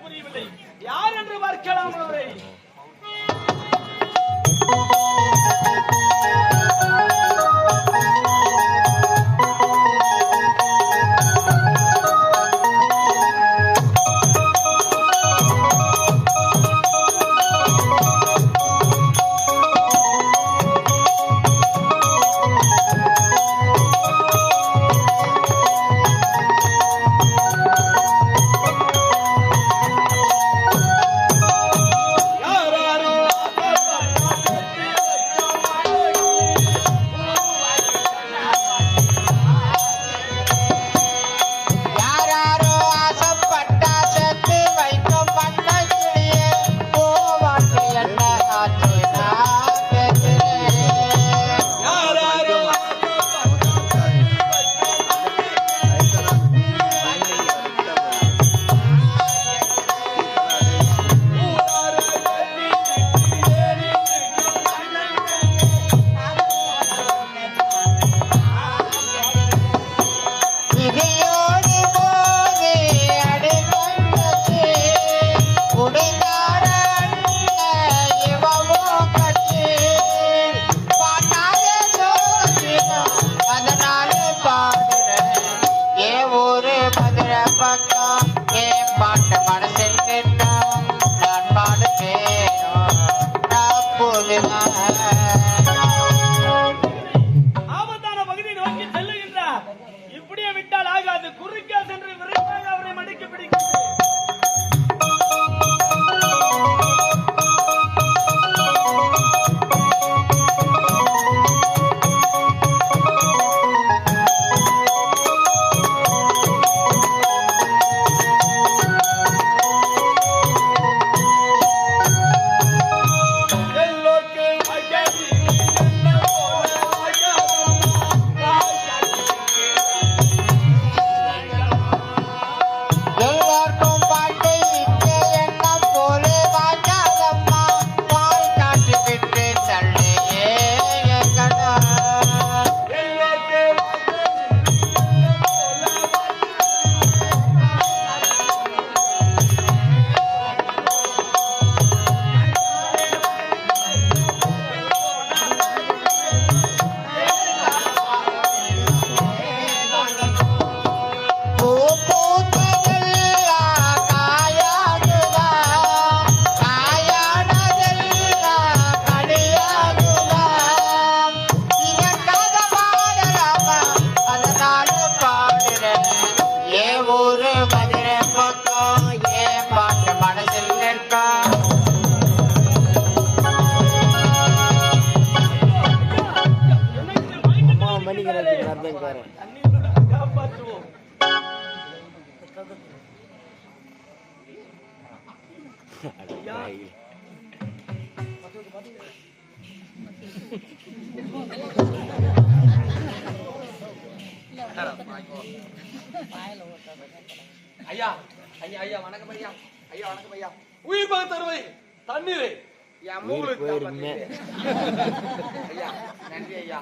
புரியவில்லை. யார் என்று பார்க்கலாம் அவரை. ஐயா ஐயா ஐயா வணக்கம் ஐயா. ஐயா வணக்கம் ஐயா. உயிர் பக தருவை தண்ணீரை ஐயா நன்றி ஐயா.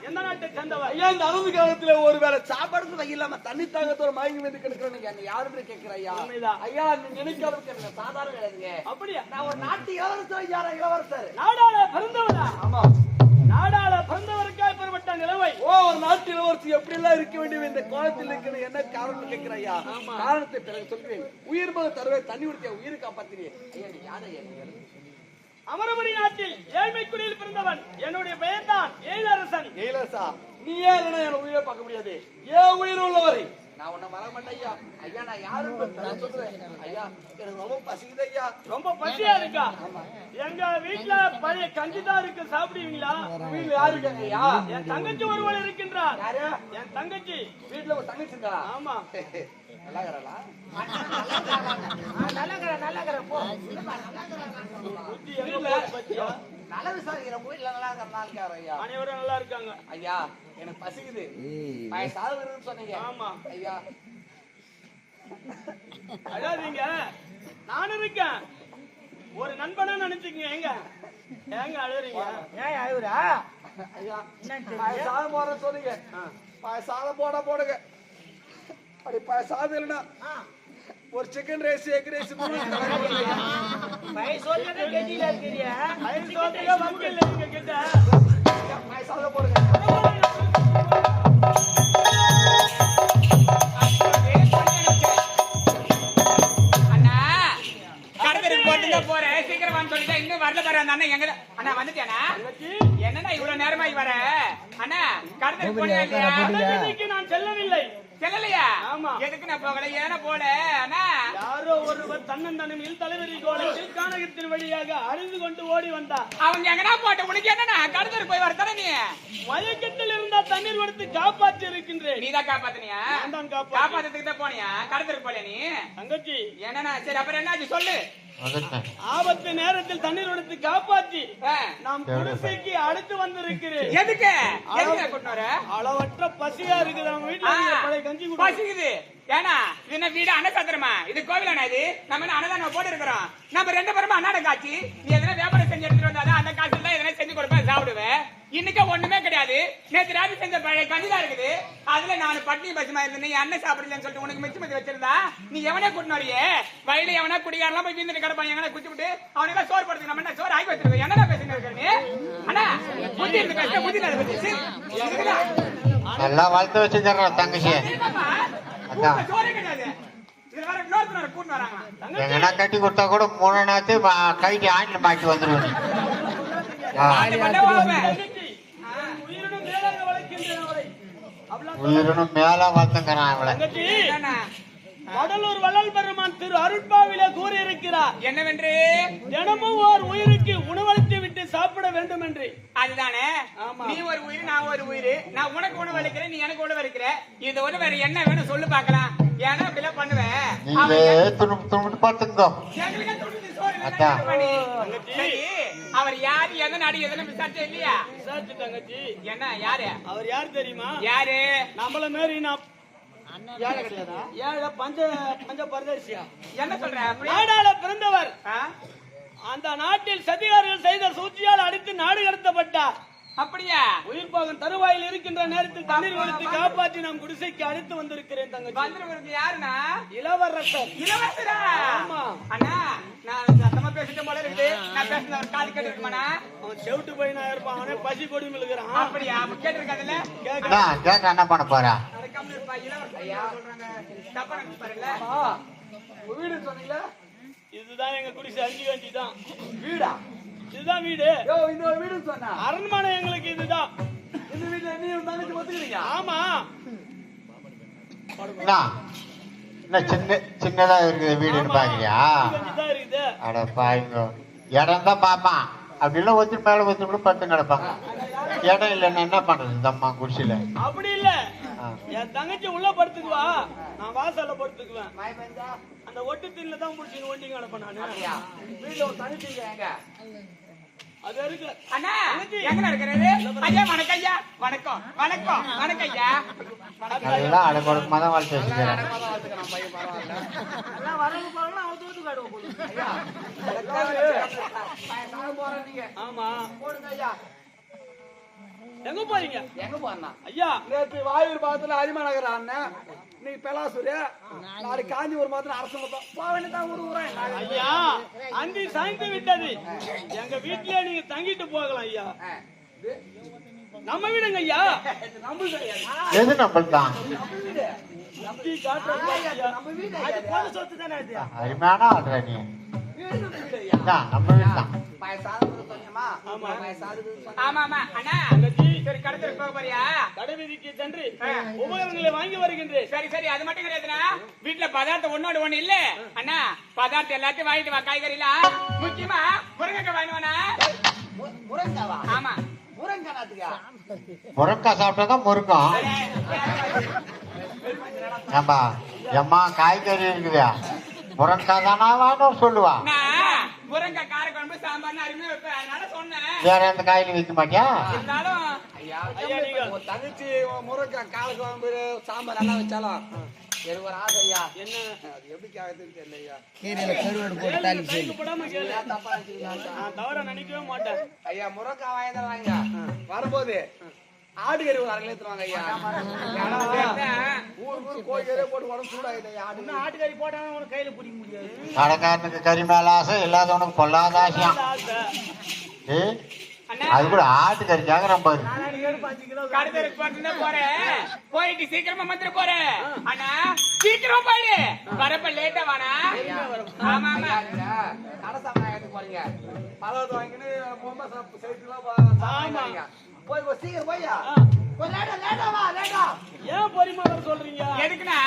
எந்த நாட்டை சேர்ந்தவர் ஐயா? இந்த அறுபது காலத்துல ஒருவேளை சாப்பாடு வை இல்லாம தண்ணி தாங்கத்தோட மயங்கி வந்து கிடக்குறேன் யாருன்னு கேட்கிறேன் ஐயா. ஐயா நினைக்காத சாதாரண கிடையாதுங்க. அப்படியா? நான் ஒரு நாட்டு இளவரசர். யாரா இளவரசர்? நாடாள பிறந்தவரா? ஆமா, நாடாள பிறந்தவருக்கா பெறப்பட்ட நிலைமை. ஒரு நாட்டு இளவரசி எப்படி எல்லாம் இருக்க வேண்டிய இந்த கோலத்தில் இருக்கிற என்ன காரணம் கேட்கிறேன் ஐயா. காரணத்தை பிறகு சொல்றேன். உயிர் பக தருவை தண்ணி உடுத்திய உயிரை காப்பாத்தினேன் ஐயா. நீ யாரையா? அமரபுரி நாட்டில் ஏழ்மைக்குடியில் பிறந்தவன். என்னுடைய பெயர் தான் எழிலரசன். எழிலரசா, நீ ஏன் என் உயிரை பார்க்க முடியாது? ஏன் உயிர் உள்ளவரை நான் உன்னை வர மாட்டேன் ஐயா. ஐயா நான் யாருன்னு சொல்றேன் ஐயா. எனக்கு ரொம்ப பசிக்குது ஐயா. ரொம்ப பசியா இருக்கா? எங்க வீட்டுல பழைய கஞ்சி தான் இருக்கு, சாப்பிடுவீங்களா? வீட்டுல யாரு இருக்காங்க ஐயா? என் தங்கச்சி ஒருவள் இருக்கின்றார். யாரு? என் தங்கச்சி. வீட்டுல ஒரு தங்கச்சி இருக்கா? ஆமா. நல்லா இருக்கிறா? நல்லா விசாரிக்கிற வீட்டுல நல்லா இருக்காரு ஐயா. அனைவரும் நல்லா இருக்காங்க ஐயா. எனக்கு பசிக்குது. சாதம் இருக்குன்னு சொன்னீங்க. ஆமா ஐயா. அழாதீங்க, நானும் இருக்கேன். ஒரு நண்பனா நினைச்சுக்கங்க. எங்க ஏங்க அழுறீங்க? ஏன் அழுவுறா? ஐயா சாதம் போடுற சொல்லுங்க. சாதம் போடுங்க. அப்படி சாதம் இல்லைன்னா ஒரு சிக்கன் ரைஸ் எக் ரைஸ் சாதம் போடுங்க. போறேன் சீக்கிரம் சொல்லிட்டு இன்னும் வரல பாரு அந்த அண்ணன் எங்க அண்ணா வந்துட்டியானா என்னன்னா இவ்வளவு நேரமாகி வர அண்ணா கடத்தல் போனியா இல்லையா? நான் செல்லவில்லை. செல்லலையா? ஆமா. எதுக்கு நான் போகல ஏன்னா போல அண்ணா யாரோ ஒருவர் தன்னந்தனில் தலைவரி கோலத்தை கானகத்தின் வழியாக அறிந்து கொண்டு ஓடி வந்தார். அவங்க எங்கனா போட்ட உனக்கு என்னன்னா கடத்தல் போய் வரத்தானே நீ மயக்கத்தில் இருந்தா தண்ணீர் கொடுத்து காப்பாற்றி இருக்கின்றேன். நீதான் காப்பாத்தினியா? காப்பாத்துறதுக்கு தான் போனியா? கடத்தலுக்கு போல நீ தங்கச்சி என்னன்னா சரி அப்புறம் என்னாச்சு சொல்லு. ஆபத்து நேரத்தில் தண்ணீர் கொடுத்து காப்பாற்றி நாம் குடிசைக்கு அடுத்து வந்திருக்கிறேன். எதுக்கு கூட்டு வர? அளவற்ற பசியா இருக்குது. அவங்க வீட்டுல பழைய கஞ்சி பசிக்குது. ஏன்னா இது என்ன வீடு அன்னசாத்திரமா? இது கோவிலானா? இது நம்ம என்ன அன்னதானம் போட்டு இருக்கிறோம். நம்ம ரெண்டு பேரும் அன்னாட காட்சி. நீ எதனா வியாபாரம் செஞ்சு எடுத்துட்டு வந்தாதான் அந்த காசு தான் எதனா செஞ்சு கொடுப்பேன் சாப்பிடுவேன். இன்னைக்கு ஒண்ணுமே கிடையாது. நேற்று ராத்திரி செஞ்ச பழைய கஞ்சி தான் இருக்குது. அதுல நான் பட்னி பசுமா இருந்தேன். அண்ணன் சாப்பிடலன்னு சொல்லிட்டு உனக்கு மிச்சம் மிச்சம் வச்சிருந்தா நீ எவனே கூட்டினு வரையே வயல எவனா குடிகாரெல்லாம் போய் வீந்துட்டு கிடப்பான். எங்கன்னா குச்சி விட்டு அவனுக்கு சோறு போடுறதுக்கு நம்ம என்ன சோறு ஆகி வச்சிருக்கோம். என்னடா பேசுங்க இருக்க நீ? அண்ணா புத்தி இருந்து பேச புத்தி இல்லாத பத்தி எல்லாம் வளர்த்து வச்சுக்கிறோம் தங்கச்சி. சோறே கிடையாது. இதுல வேற இன்னொருத்தர் கூட்டினு வராங்க. எங்கன்னா கட்டி கொடுத்தா கூட 3 நாத்து கைட்டு ஆண்டில் மாட்டி வந்துருவேன். உயிரினும் மேல வளர்த்துங்கிறான் அவளை. வடலூர் வள்ளல் பெருமான் திரு அருட்பாவிலே கூறியிருக்கிறார் என்னவென்று? தினமும் ஓர் உயிருக்கு உணவளித்து விட்டு சாப்பிட வேண்டும் என்று. அதுதானே? நீ ஒரு உயிர் நான் ஒரு உயிர். நான் உனக்கு உணவு அளிக்கிறேன் நீ எனக்கு உணவு அளிக்கிற. இது ஒரு வேற என்ன வேணும் சொல்லு பாக்கலாம். ஏன்னா பிள்ளை பண்ணுவேன் துணுட்டு பார்த்துங்க. அவர் யாரு எந்த நாடு எதனா விசாரிச்சா இல்லையா? விசாரிச்சு தங்கச்சி. என்ன யாரு அவர்? யாரு தெரியுமா? யாரு? நம்மள மாரி நான் ஏழை கிடையாதா? ஏழை பஞ்ச பரதேசியா? என்ன சொல்ற? நாடால பிறந்தவர். அந்த நாட்டில் சதிகாரிகள் செய்த சூழ்ச்சியால் அடித்து நாடு கடத்தப்பட்டார். அப்படியா? உயிர் போகும் தருவாயில் இருக்கின்ற நேரத்தில் தண்ணீர் கொடுத்து காப்பாற்றி நாம் குடிசைக்கு அழைத்து வந்திருக்கிறேன் தங்கச்சி. வந்திருக்கிறது யாருன்னா? இளவரசர். இளவரசரா? ஆமா. அண்ணா நான் சத்தமா பேசிட்ட போல இருக்குது. நான் பேசுறது அவர் காது கேட்டு இருக்குமாண்ணா? அவன் செவிட்டு போய் நான் இருப்பான். அவனே பசி கொடி மிழுகிறான். அப்படியா? கேட்டு இருக்காதுல்ல? கேட்க என்ன பண்ண போறா? வீடு சொன்னீங்களா? இதுதான் எங்க குடிசை. அஞ்சு கஞ்சி தான் வீடா? இதுதான் வீடு. இந்த வீடு சொன்னா அரண்மனை எங்களுக்கு இதுதான். இந்த வீட்டுல நீ தங்கச்சி ஒத்துக்கிறீங்க? ஆமா. சின்னதா இருக்குது வீடுன்னு பாக்குறியா? அட பாருங்க இடம் தான் பாப்பான். அப்படிலாம் ஒத்து மேல ஒத்து கூட பத்து கிடப்பாங்க. இடம் இல்லைன்னா என்ன பண்றது இந்த அம்மா குடிசையில? அப்படி இல்ல. என் தங்கச்சி உள்ள படுத்துக்குவா, நான் வாசல்ல படுத்துக்குவேன். அந்த ஒட்டு தீன்ல தான் முடிச்சு ஒண்டிங்க அனுப்ப நானு. வீட்டுல ஒரு தனித்தீங்க எங்க? அது இருக்கு. அண்ணா எங்க இருக்கிறது? ஐயா வணக்கம் ஐயா. வணக்கம் வணக்கம் வணக்கம் ஐயா. எல்லாம் அடக்கொடுக்குமா தான் வளர்த்து வச்சுக்கிறேன். எல்லாம் வரவு போறாங்க அவன் தூத்து காடுவோம் போது. ஐயா போறேன் நீங்க. ஆமா போடுங்க ஐயா. எங்க போறீங்க? எங்க போறா ஐயா? நேற்று வாயூர் பாகத்துல அரிமநகர் அண்ணன், இன்னைக்கு பெலாசூர், நாளைக்கு காஞ்சிபுரம் மாத்திரம் அரசு போக வேண்டியதான் ஊர். ஐயா அந்தி சாய்ந்து விட்டது. எங்க வீட்லயே நீங்க தங்கிட்டு போகலாம் ஐயா. நம்ம வீடுங்க ஐயா. எது நம்மள்தான் அருமையான ஆடுற நீ. நம்ம வீடுதான். கடைவீதிக்கு சென்று உபகரணங்களை வாங்கி வருகின்றேன். சரி சரி அது மட்டும் கிடையாதுண்ணா. வீட்டுல பதார்த்தம் ஒன்னோடு ஒண்ணு இல்ல அண்ணா. பதார்த்தம் எல்லாத்தையும் வாங்கிட்டு வா. காய்கறிலாம் முக்கியமா முருங்கைக்காய் வாங்கினா. ஆமா முருங்காய் சாப்பிட்டாதான் முருங்கம். ஏம்பா எம்மா காய்கறி இருக்குதா? முருங்காய் தானா வேணும் சொல்லுவா. முருங்காய் காரக்குழம்பு சாம்பார் அருமையா வைப்பேன். அதனால சொன்னேன். வேற எந்த காயிலும் வைக்க மாட்டியா? இருந்தாலும் தங்கச்சி முருங்காய் காரக்குழம்பு சாம்பார் நல்லா வச்சாலும் எனக்கு ஒரு ஆசை ஐயா. என்ன அது எப்படி கேட்குதுன்னு தெரியல ஐயா. தவற நினைக்கவே மாட்டேன் ஐயா. முருங்காய் வாங்கி வரும்போது ஆடுகறி ஒரு 1/2 எடுத்துவாங்க ஐயா. ஊர் கோயிலே போட்டு உடம்பு சூடாயிடுது ஆடு. இன்னும் ஆட்டுக்கறி போட்டாலும் உனக்கு கையில பிடிக்க முடியாது. கடைக்காரனுக்கு கறி மேல ஆசை, இல்லாதவனுக்கு பொல்லாத ஆசையாம். ஏய், அண்ணா அது கூட ஆட்டுக்கறிக்காக ரொம்ப கடத்தருக்கு போறேன், போயிட்டு சீக்கிரமா வந்துட்டு போறேன். அண்ணா சீக்கிரம் போயிடு, வரப்ப லேட்டா வானா. ஆமா ஆமா கடை சாப்பிட்டு போறீங்க, பழத்தை வாங்கின்னு பொம்மை சைட்டுலாம் போய் சீக்கிரம் போய்யா. லேட்டா வா, லேட்டா. ஏன் பொறிமா வர சொல்றீங்க? எதுக்குண்ணா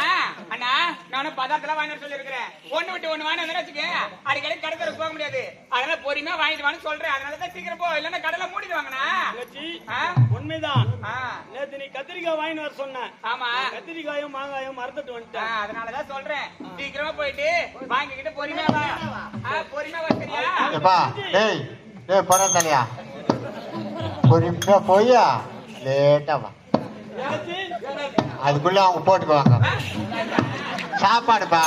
அண்ணா நானும் பதார்த்தம் வாங்கிட்டு சொல்லி இருக்கிறேன். ஒண்ணு விட்டு ஒண்ணு வாங்கி வச்சுக்க, அடிக்கடி கடத்தருக்கு போக முடியாது. அதனால பொறுமையா வாங்கிட்டு வான்னு சொல்றேன். அதனாலதான் சீக்கிரம் போ, இல்லன்னா கடலை மூடிடுவாங்கண்ணா. உண்மைதான். நேத்து நீ கத்திரிக்காய் வாங்கிட்டு வர சொன்ன. ஆமா கத்திரிக்காயும் மாங்காயும் மறந்துட்டு வந்துட்டேன். அதனாலதான் சொல்றேன், சீக்கிரமா போயிட்டு வாங்கிக்கிட்டு பொறுமையா வா. பொறுமையா வா சரியா? ஏப்பா, டேய் டேய் போற தலையா, பொறுமையா போயா, லேட்டா வா. அதுக்குள்ள அவங்க போட்டுக்குவாங்க சாப்பாடுப்பா.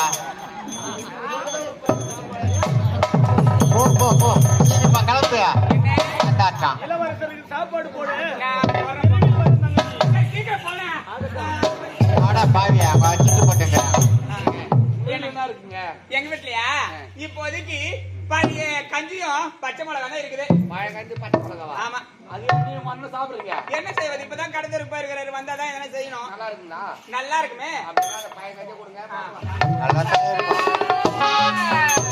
போ போ போ, சீக்கிரமா கிளம்பியா. இளவரசருக்கு சாப்பாடு போடு. சீக்கிரம் போனேன். ஆடா பாவியா, வச்சுட்டு போட்டுங்க. என்ன இருக்குங்க எங்க வீட்லயா இப்போதைக்கு கஞ்சியும் பச்சை மிளகா தான் இருக்குது. மழை கஞ்சி பச்சை மிளகாவா? ஆமா. அது நீங்க மண்ணு சாப்பிடுறீங்க. என்ன செய்வது, இப்பதான் கடத்தருக்கு போயிருக்கிறாரு, வந்தாதான் எதனா செய்யணும். நல்லா இருக்குங்களா? நல்லா இருக்குமே. அப்படின்னா பழைய கஞ்சி கொடுங்க. நல்லா தான் இருக்கும்.